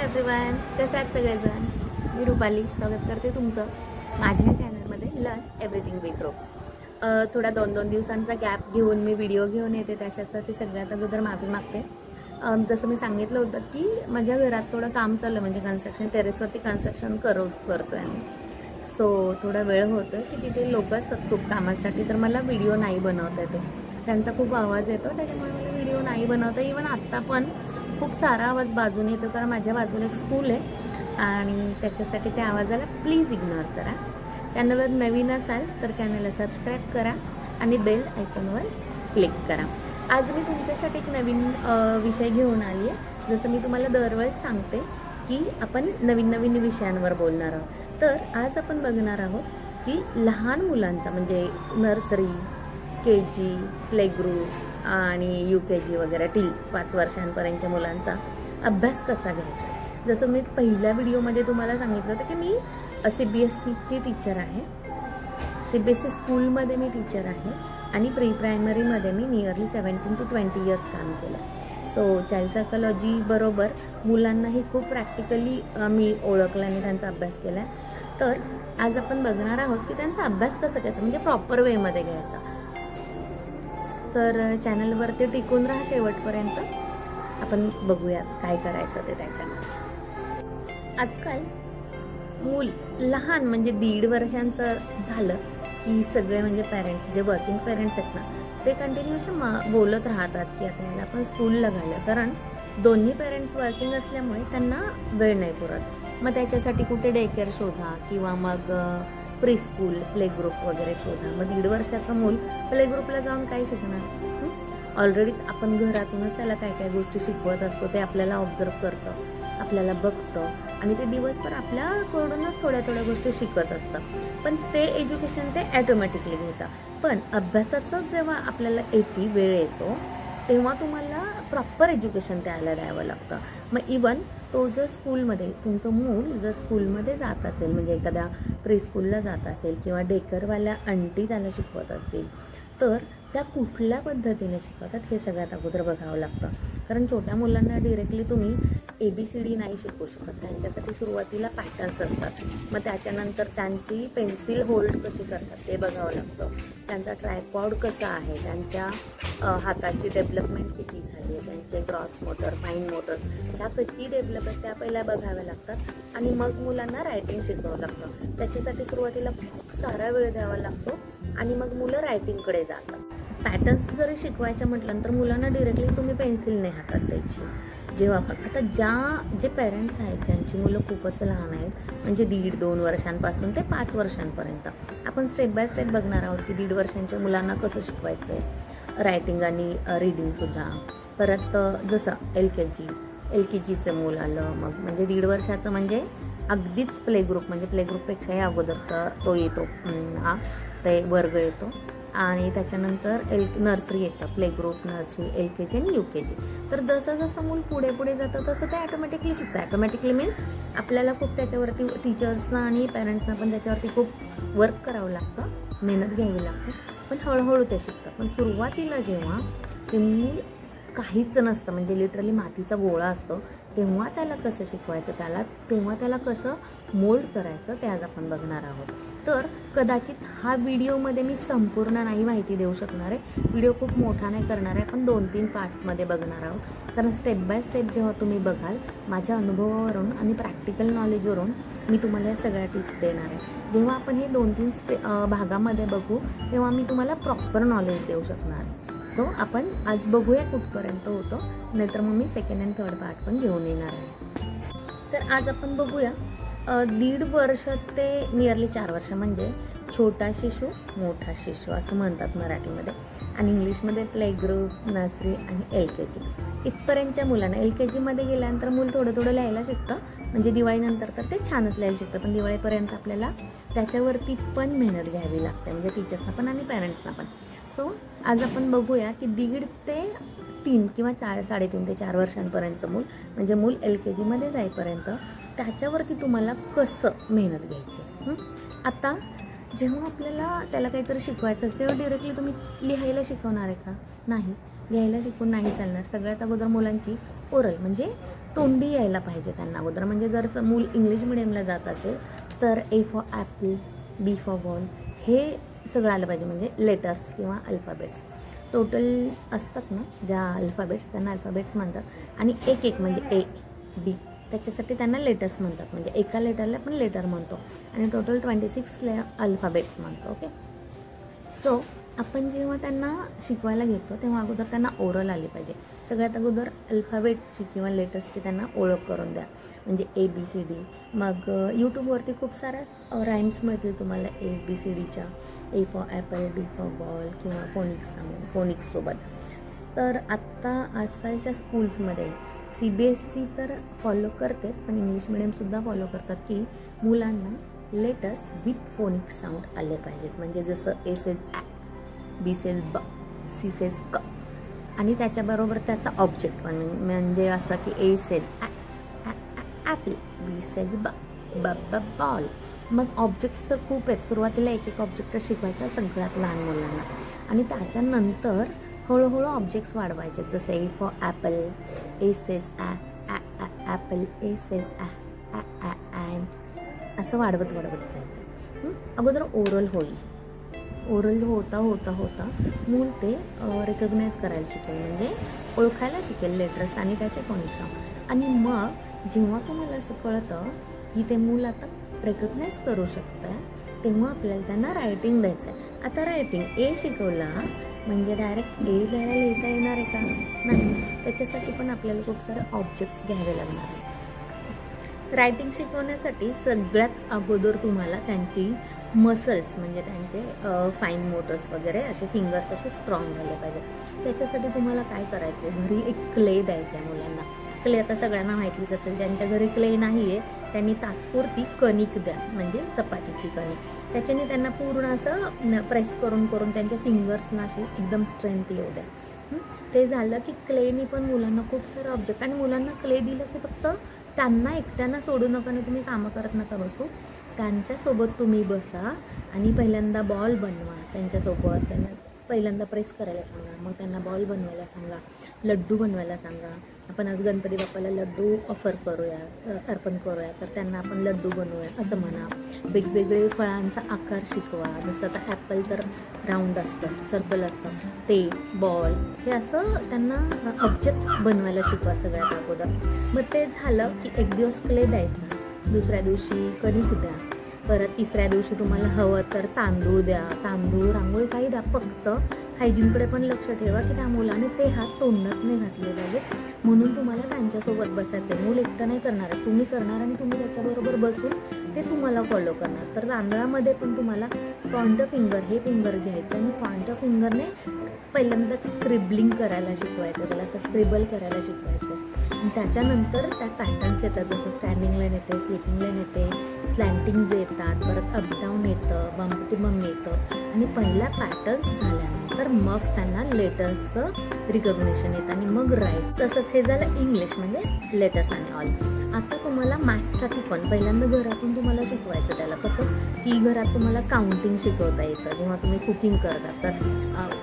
Everyone, कसे आहात सगळेजण? मी रुपाली स्वागत करते तुमचं माझ्या चॅनलमध्ये लर्न एव्हरीथिंग विथ रोप्स। थोडा 2-2 दिवसांचा गॅप घेऊन मी व्हिडिओ घेऊन येते, त्याच्यासाठी सगळ्यात अगोदर माफी मागते। जसं मी सांगितलं होतं की माझ्या घरात थोडं काम चाललं, म्हणजे कन्स्ट्रक्शन, टेरेसवरती कन्स्ट्रक्शन करतोय आम्ही। सो थोडा वेळ होतो की तिथे लोक असतात खूप कामासाठी, तर मला व्हिडिओ नाही बनवता येते, त्यांचा खूप आवाज येतो, त्याच्यामुळे मला व्हिडिओ नाही बनवता। इवन आत्ता पण खूप सारा आवाज बाजूने येतो, कारण माझ्या बाजूला एक स्कूल आहे आणि त्याच्यासाठी त्या आवाजाला प्लीज इग्नोर करा। चॅनलवर नवीन असाल तर चॅनलला सबस्क्राईब करा आणि बेल आयकॉनवर क्लिक करा। आज मी तुमच्यासाठी एक नवीन विषय घेऊन आली आहे। जसं मी तुम्हाला दरवेळेस सांगते की आपण नवीन विषयांवर बोलणार आहोत, तर आज आपण बघणार आहोत की लहान मुलांचा म्हणजे नर्सरी, KG, प्ले ग्रुप आणि UKG वगैरे टिल 5 वर्षांपर्यंतच्या मुलांचा अभ्यास कसा घ्यायचा। जसं मी पहिल्या व्हिडिओमध्ये तुम्हाला सांगितलं होतं की मी CBSEची टीचर आहे, CBSE स्कूलमध्ये मी टीचर आहे आणि प्री प्रायमरीमध्ये मी नियरली 17 to 20 इयर्स काम केलं। सो चाइल्ड सायकोलॉजी बरोबर मुलांनाही खूप प्रॅक्टिकली मी ओळखलं आणि त्यांचा अभ्यास केला आहे। तर आज आपण बघणार आहोत की त्यांचा अभ्यास कसा घ्यायचा, म्हणजे प्रॉपर वेमध्ये घ्यायचा। तर चॅनलवरती टिकून राहा शेवटपर्यंत, आपण बघूया काय करायचं ते त्याच्यामध्ये। आजकाल मूल लहान म्हणजे 1.5 वर्षांचं झालं की सगळे म्हणजे पेरेंट्स, जे वर्किंग पेरेंट्स आहेत ना, ते कंटिन्यूअस बोलत राहतात की आता याला आपण स्कूलला घालूया, कारण दोन्ही पेरेंट्स वर्किंग असल्यामुळे त्यांना वेळ नाही पुरत। मग त्याच्यासाठी कुठे डे केअर शोधा किंवा मग प्री स्कूल, प्ले ग्रुप वगैरे शोधा। मग 1.5 वर्षाचं मूल प्ले ग्रुपला जाऊन काय शिकणार? ऑलरेडी आपण घरातूनच त्याला काय काय गोष्टी शिकवत असतो, ते आपल्याला ऑब्झर्व करतं, आपल्याला बघतं आणि ते दिवसभर आपल्याकडूनच थोड्या गोष्टी शिकत असतं, पण ते एज्युकेशन ते ॲटोमॅटिकली घेतं। पण अभ्यासाचं जेव्हा आपल्याला वेळ येतो तेव्हा तुम्हाला प्रॉपर एज्युकेशन त्याला द्यावं लागतं। मग इवन तो जर स्कूलमध्ये, तुमचं मूल जर स्कूलमध्ये जात असेल, म्हणजे एखाद्या प्री स्कूलला जात असेल किंवा डेकरवाल्या आंटी त्याला शिकवत असतील, तर त्या कुठल्या पद्धतीने शिकवतात हे सगळ्यात अगोदर बघावं लागतं। कारण छोट्या मुलांना डिरेक्टली तुम्ही ABCD नाही शिकवू शकत, त्यांच्यासाठी सुरुवातीला पॅटर्न्स असतात, मग त्याच्यानंतर त्यांची पेन्सिल होल्ड कशी करतात ते बघावं लागतं, त्यांचा ट्रायपॉड कसा आहे, त्यांच्या हाताची डेव्हलपमेंट किती झाली आहे, त्यांचे ग्रॉस मोटर, फाईन मोटर ह्या किती डेव्हलप आहेत त्या पहिल्या बघाव्या लागतात आणि मग मुलांना रायटिंग शिकवावं लागतं। त्याच्यासाठी सुरुवातीला खूप सारा वेळ द्यावा लागतो आणि मग मुलं रायटिंगकडे जातात। पॅटर्न्स जरी शिकवायच्या म्हटलं तर मुलांना डिरेक्टली तुम्ही पेन्सिल नाही हातात द्यायची। जेव्हा पण आता जे पेरेंट्स आहेत ज्यांची मुलं खूपच लहान आहेत, म्हणजे 1.5-2 वर्षांपासून ते 5 वर्षांपर्यंत, आपण स्टेप बाय स्टेप बघणार आहोत की 1.5 वर्षांच्या मुलांना कसं शिकवायचं आहे, रायटिंग आणि रीडिंगसुद्धा। परत जसं LKGचं मूल आलं, मग म्हणजे 1.5 वर्षाचं म्हणजे अगदीच प्ले ग्रुप, म्हणजे प्ले ग्रुपपेक्षाही अगोदरचा तो येतो, हा ते वर्ग येतो आणि त्याच्यानंतर नर्सरी येतं, प्ले ग्रुप, नर्सरी, LKG आणि UKG। तर जसं मूल पुढे जातं तसं ते ॲटोमॅटिकली शिकतं। ॲटोमॅटिकली मीन्स आपल्याला खूप त्याच्यावरती टीचर्सना आणि पॅरेंट्सना पण त्याच्यावरती खूप वर्क करावं लागतं, मेहनत घ्यावी लागते, पण हळूहळू ते शिकतं। पण सुरुवातीला जेव्हा ते मूल काहीच नसतं, म्हणजे लिटरली मातीचा गोळा असतो, तेव्हा त्याला कसं शिकवायचं, तेव्हा त्याला कसं मोल्ड करायचं ते आज आपण बघणार आहोत। तर कदाचित हा व्हिडिओमध्ये मी संपूर्ण नाही माहिती देऊ शकणार आहे, व्हिडिओ खूप मोठा नाही करणार आहे, पण 2-3 पार्ट्समध्ये बघणार आहोत। कारण स्टेप बाय स्टेप जेव्हा तुम्ही बघाल, माझ्या अनुभवावरून आणि प्रॅक्टिकल नॉलेजवरून मी तुम्हाला या सगळ्या टिप्स देणार आहे। जेव्हा आपण हे 2-3 भागामध्ये बघू तेव्हा मी तुम्हाला प्रॉपर नॉलेज देऊ शकणार आहे। सो आपण आज बघूया कुठपर्यंत होतं, नाहीतर मग मी सेकंड अँड थर्ड पार्ट पण घेऊन येणार आहे। तर आज आपण बघूया 1.5 वर्ष ते नियरली 4 वर्ष, म्हणजे छोटा शिशु मोठा शिशु असं म्हणतात मराठीमध्ये, आणि इंग्लिशमध्ये प्ले ग्रुप, नर्सरी आणि LKG इथपर्यंतच्या मुलांना। LKGमध्ये गेल्यानंतर मूल थोडं लिहायला शिकतं, म्हणजे दिवाळीनंतर तर ते छानच लिहायला शिकतं, पण दिवाळीपर्यंत आपल्याला त्याच्यावरती पण मेहनत घ्यावी लागते, म्हणजे टीचर्सना पण आणि पॅरेंट्सना पण। सो आज आपण बघूया की 1.5 ते 3 किंवा 3.5 ते 4 वर्षांपर्यंतचं मूल, म्हणजे मूल LKGमध्ये जाईपर्यंत त्याच्यावरती तुम्हाला कसं मेहनत घ्यायची। आता जेव्हा आपल्याला त्याला काहीतरी शिकवायचं असतं तेव्हा डिरेक्टली तुम्ही लिहायला शिकवणार आहे का? नाही, लिहायला शिकून नाही चालणार। सगळ्यात अगोदर मुलांची ओरल म्हणजे तोंडी यायला पाहिजे त्यांना अगोदर. म्हणजे जर मूल इंग्लिश मिडियमला जात असेल तर A for apple, B for ball हे सगळं आलं पाहिजे. म्हणजे लेटर्स किंवा अल्फाबेट्स टोटल असतात ना ज्या अल्फाबेट्स, त्यांना अल्फाबेट्स म्हणतात. आणि एक एक म्हणजे ए बी त्याच्यासाठी त्यांना लेटर्स म्हणतात. म्हणजे एका लेटरला आपण लेटर म्हणतो आणि टोटल 26 अल्फाबेट्स म्हणतो. ओके. सो आपण जेव्हा त्यांना शिकवायला घेतो तेव्हा अगोदर त्यांना ओरल आली पाहिजे. सगळ्यात अगोदर अल्फाबेटची किंवा लेटर्सची त्यांना ओळख करून द्या. म्हणजे ABCD. मग यूट्यूबवरती खूप साऱ्या राईम्स मिळतील तुम्हाला ABCDच्या, A for apple, B for ball किंवा फोनिक्ससोबत. तर आत्ता आजकालच्या स्कूल्समध्ये CBSE तर फॉलो करतेच, पण इंग्लिश मिडियमसुद्धा फॉलो करतात की मुलांना लेटर्स विथ फोनिक साऊंड आले पाहिजेत. म्हणजे जसं A says uh, B says ब, C सेज क आणि त्याच्याबरोबर त्याचा ऑब्जेक्ट पण. म्हणजे असं की A says Apple, B says ब, ब बॉल. मग ऑब्जेक्ट्स तर खूप आहेत. सुरुवातीला एक एक ऑब्जेक्ट शिकवायचा सगळ्यात लहान मुलांना आणि त्याच्यानंतर हळूहळू ऑब्जेक्ट्स वाढवायचे. जसं ए for Apple, A says Apple, A says and असं वाढवत जायचं. अगोदर ओरल होईल. ओरल होता होता होता मूल ते रिकग्नाइज करायला शिकेल. म्हणजे ओळखायला शिकेल लेटर्स आणि त्याचे फोनिक साऊंड. आणि मग जेव्हा तुम्हाला असं कळतं की ते मूल आता रिकग्नाइज करू शकतं तेव्हा आपल्याला त्यांना रायटिंग द्यायचं आहे. आता रायटिंग ए शिकवला म्हणजे डायरेक्ट ए जायला लिहिता येणार आहे का? नाही. त्याच्यासाठी पण आपल्याला खूप सारे ऑब्जेक्ट्स घ्यावे लागणार आहे. रायटिंग शिकवण्यासाठी सगळ्यात अगोदर तुम्हाला त्यांची मसल्स म्हणजे त्यांचे फाईन मोटर्स वगैरे असे फिंगर्स असे स्ट्रॉंग झाले पाहिजे. त्याच्यासाठी तुम्हाला काय करायचं आहे, घरी एक क्ले द्यायचा आहे मुलांना. क्ले आता सगळ्यांना माहितीच असेल. ज्यांच्या घरी क्ले नाही आहे त्यांनी तात्पुरती कणिक द्या, म्हणजे चपातीची कणिक. त्याच्याने त्यांना पूर्ण असं प्रेस करून करून त्यांच्या फिंगर्सना अशी एकदम स्ट्रेंथ येऊ द्या. ते झालं की क्लेनी पण मुलांना खूप सारे ऑब्जेक्ट. आणि मुलांना क्ले दिलं की फक्त त्यांना एकट्यांना सोडू नका आणि तुम्ही कामं करत नका बसू. त्यांच्यासोबत तुम्ही बसा आणि पहिल्यांदा बॉल बनवा त्यांच्यासोबत. त्यांना पहिल्यांदा प्रेस करायला सांगा, मग त्यांना बॉल बनवायला सांगा, लड्डू बनवायला सांगा. आपण आज गणपती बाप्पाला लड्डू अर्पण करूया तर त्यांना आपण लड्डू बनवूया असं म्हणा. वेगवेगळे फळांचा आकार शिकवा. जसं आता ॲपल तर राऊंड असतं, सर्कल असतं, ते बॉल हे असं त्यांना ऑब्जेक्ट्स बनवायला शिकवा सगळ्यात अगोदर. मग ते झालं की एक दिवस क्ले द्यायचा, दुसऱ्या दिवशी कणिक द्या, परत तिसऱ्या दिवशी तुम्हाला हवं तर तांदूळ द्या. तांदूळ रांगोळी काही द्या. फक्त हायजीनकडे पण लक्ष ठेवा की त्या मुलाने ते हात तोंडात नाही घातले पाहिजेत. म्हणून तुम्हाला त्यांच्यासोबत बसायचं आहे. मूल एकटं नाही करणार आहे, तुम्ही करणार आणि तुम्ही त्याच्याबरोबर बसून ते तुम्हाला फॉलो करणार. तर तांदळामध्ये पण तुम्हाला पॉइंट फिंगर हे फिंगर घ्यायचं आणि पॉइंट फिंगरने पहिल्यांदा स्क्रिबलिंग करायला शिकवायचं, त्याला असं स्क्रिबल करायला शिकवायचं. आणि त्याच्यानंतर त्यात पॅटर्न्स येतात. जसं स्टँडिंग लाईन येते, स्लिपिंग लाईन येते, स्लँटिंग येतात, परत अपडाऊन येतं, बंप टू बंप येतं. आणि पहिल्या पॅटर्न्स झाल्यानंतर मग त्यांना लेटर्सचं रिकग्निशन येतं आणि मग राईट. तसंच हे झालं इंग्लिश म्हणजे लेटर्स आणि ऑल. आता तुम्हाला मॅथ्ससाठी पण पहिल्यांदा घरातून तुम्हाला शिकवायचं. त्याला कसं की घरात तुम्हाला काउंटिंग शिकवता येतं. जेव्हा तुम्ही कुकिंग करता तर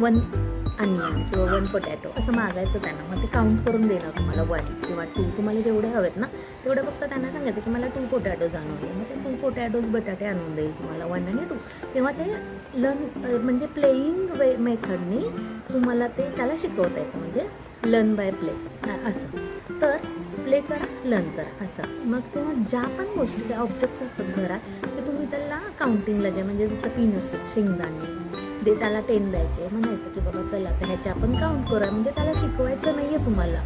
1 अनियन किंवा 1 पोटॅटो असं मागायचं त्यांना. मग ते काउंट करून देणार तुम्हाला 1 किंवा 2. तुम्हाला जेवढे हवेत ना तेवढं फक्त त्यांना सांगायचं की मला 2 पोटॅटोज आणून दे. मग ते 2 पोटॅटोज बटाटे आणून देईल तुम्हाला 1 आणि 2. तेव्हा ते म्हणजे प्लेईंग मेथडनी तुम्हाला ते त्याला शिकवता येतं. म्हणजे लर्न बाय प्ले असं. तर प्ले करा, लर्न करा असं. मग तेव्हा ज्या पण गोष्टी त्या ऑब्जेक्ट्स असतात घरात ते तुम्ही त्याला काउंटिंगला जे म्हणजे जसं पीनट्स आहेत, शेंगदाणे ते त्याला 10 द्यायचे. म्हणायचं की बाबा चला तर ह्याच्या आपण काउंट करूया. म्हणजे त्याला शिकवायचं नाही आहे तुम्हाला,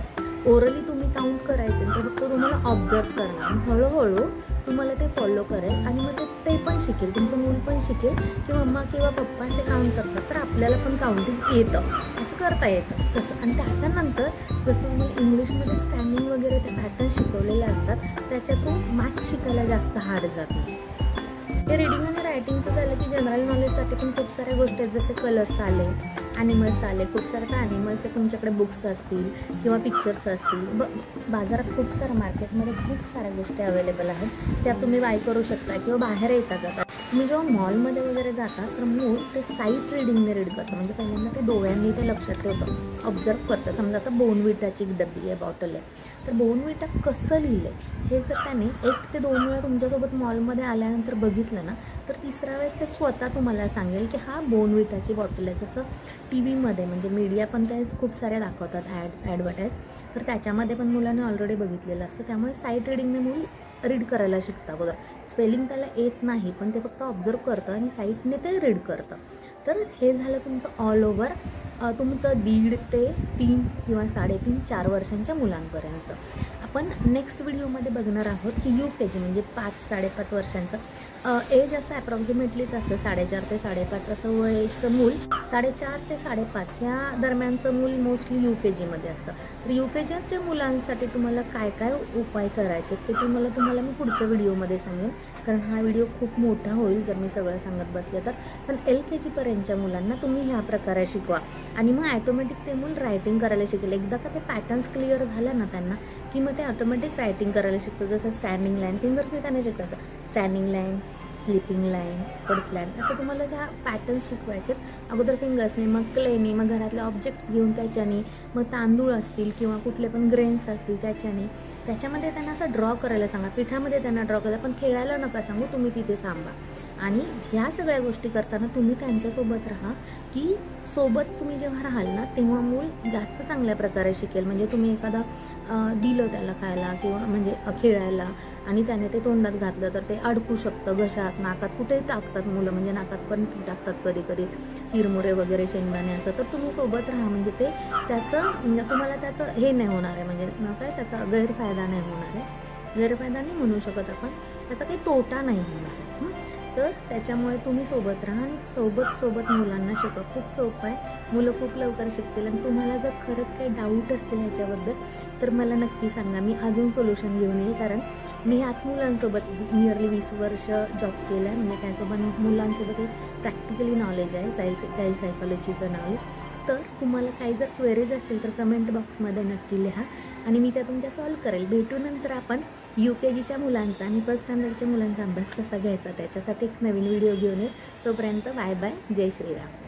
ओरली तुम्ही काउंट करायचं. तर फक्त तुम्हाला ऑब्झर्व करणार. हळूहळू तुम्हाला ते फॉलो करेल आणि मग ते पण शिकेल, तुमचं मूल पण शिकेल की मम्मा किंवा पप्पा असे काउंट करतात तर आपल्याला पण काउंटिंग येतं, असं करता येतं तसं. आणि त्याच्यानंतर जसं मला इंग्लिशमध्ये स्टँडिंग वगैरे ते पॅटर्न शिकवलेले असतात त्याच्यातून मॅथ्स शिकायला जास्त हार्ड जात नाही. ते रीडिंग आणि रायटिंगचं झालं की जनरल नॉलेजसाठी पण खूप साऱ्या गोष्टी आहेत. जसे कलर्स आले, ॲनिमल्स आले, खूप सारे तर ॲनिमल्सचे तुमच्याकडे बुक्स असतील किंवा पिक्चर्स असतील. बाजारात खूप साऱ्या मार्केटमध्ये खूप साऱ्या गोष्टी अवेलेबल आहेत, त्या तुम्ही बाय करू शकता किंवा बाहेर येता जातात. तुम्ही जेव्हा मॉलमध्ये वगैरे जाता तर मूल ते साईट रीडिंगने रीड करतं. म्हणजे पहिल्यांदा ते डोळ्यांनी ते लक्षात ठेवतं, ऑब्झर्व करतं. समजा आता बोर्नव्हिटाची डब्बी आहे, बॉटल आहे, तर बोर्नव्हिटा कसं लिहिलं आहे हे जर त्याने 1 ते 2 वेळा तुमच्यासोबत मॉलमध्ये आल्यानंतर बघितलं ना, तर तिसऱ्या वेळेस ते स्वतः तुम्हाला सांगेल की हा बोर्नव्हिटाची बॉटल आहे. जसं टी व्हीमध्ये म्हणजे मीडिया पण ते खूप सारे दाखवतात ॲडव्हर्टाईज, तर त्याच्यामध्ये पण मुलांनी ऑलरेडी बघितलेलं असतं. त्यामुळे साईट रीडिंगने मूल रीड करायला शिकता बघा. स्पेलिंग त्याला येत नाही, पण ते फक्त ऑब्झर्व करतं आणि साईटने ते रीड करतं. तर हे झालं तुमचं ऑल ओव्हर तुमचं 1.5 ते 3 किंवा 3.5 4 वर्षांच्या मुलांपर्यंत. आपण नेक्स्ट व्हिडिओमध्ये बघणार आहोत की UKG म्हणजे 5-5.5 वर्षांचं एज असं ॲप्रॉक्सिमेटलीच असं 4.5 ते 5.5 असं वयाचं मूल, 4.5 ते 5.5 या दरम्यानचं मूल मोस्टली UKGमध्ये असतं. तर UKGच्या मुलांसाठी तुम्हाला काय काय उपाय करायचे ते तुम्हाला मी पुढच्या व्हिडिओमध्ये सांगेन, कारण हा व्हिडिओ खूप मोठा होईल जर मी सगळं सांगत बसले तर. पण LKGपर्यंतच्या मुलांना तुम्ही ह्या प्रकारे शिकवा आणि मग ॲटोमॅटिक ते मूल रायटिंग करायला शिकेल. एकदा का ते पॅटर्न्स क्लिअर झालं ना त्यांना की मग ते ऑटोमॅटिक रायटिंग करायला शिकतं. जसं स्टँडिंग लाईन, फिंगर्सने त्यांना शिकायचं, standing line, sleeping line, first line, असं तुम्हाला त्या पॅटर्न्स शिकवायचे. अगोदर फिंगर्सने, मग क्लेने, मग घरातले ऑब्जेक्ट्स घेऊन त्याच्याने, मग तांदूळ असतील किंवा कुठले पण ग्रेन्स असतील त्याच्याने, त्याच्यामध्ये त्यांना असं ड्रॉ करायला सांगा. पिठामध्ये त्यांना ड्रॉ करायला, पण खेळायला नका सांगू, तुम्ही तिथे थांबा. आणि ह्या सगळ्या गोष्टी करताना तुम्ही त्यांच्यासोबत राहा, की सोबत तुम्ही जेव्हा राहाल ना तेव्हा मूल जास्त चांगल्या प्रकारे शिकेल. म्हणजे तुम्ही एखादा दिलं त्याला खायला किंवा म्हणजे खेळायला आणि त्याने ते तोंडात घातलं तर ते अडकू शकतं घशात, नाकात, कुठेही टाकतात मुलं, म्हणजे नाकात पण टाकतात कधी कधी चिरमुरे वगैरे, शेंगदाणे असं. तर तुम्ही सोबत राहा, म्हणजे ते तुम्हाला त्याचं हे नाही होणार आहे, म्हणजे काय त्याचा गैरफायदा नाही होणार आहे. गैरफायदा नाही म्हणू शकत आपण, त्याचा काही तोटा नाही होणार आहे. तर त्याच्यामुळे तुम्ही सोबत राहा आणि सोबत मुलांना शिकवा. खूप सोपं आहे, मुलं खूप लवकर शिकतील. आणि तुम्हाला जर खरंच काही डाऊट असतील ह्याच्याबद्दल तर मला नक्की सांगा, मी अजून सोल्युशन घेऊन येईल. कारण मी ह्याच मुलांसोबत नियरली 20 वर्ष जॉब केलं आहे, म्हणजे त्यासोबत मुलांसोबत एक प्रॅक्टिकली नॉलेज आहे, चाइल्ड सायकॉलॉजीचं नॉलेज. तर तुम्हाला काही जर क्वेरीज असतील तर कमेंट बॉक्समध्ये नक्की लिहा आणि मी त्या तुमच्या सॉल्व करेल. भेटू नंतर आपण UKGच्या मुलांचा आणि फर्स्ट स्टँडर्डच्या मुलांचा अभ्यास कसा घ्यायचा त्याच्यासाठी एक नवीन व्हिडिओ घेऊन येईल. तोपर्यंत बाय बाय, जय श्रीराम.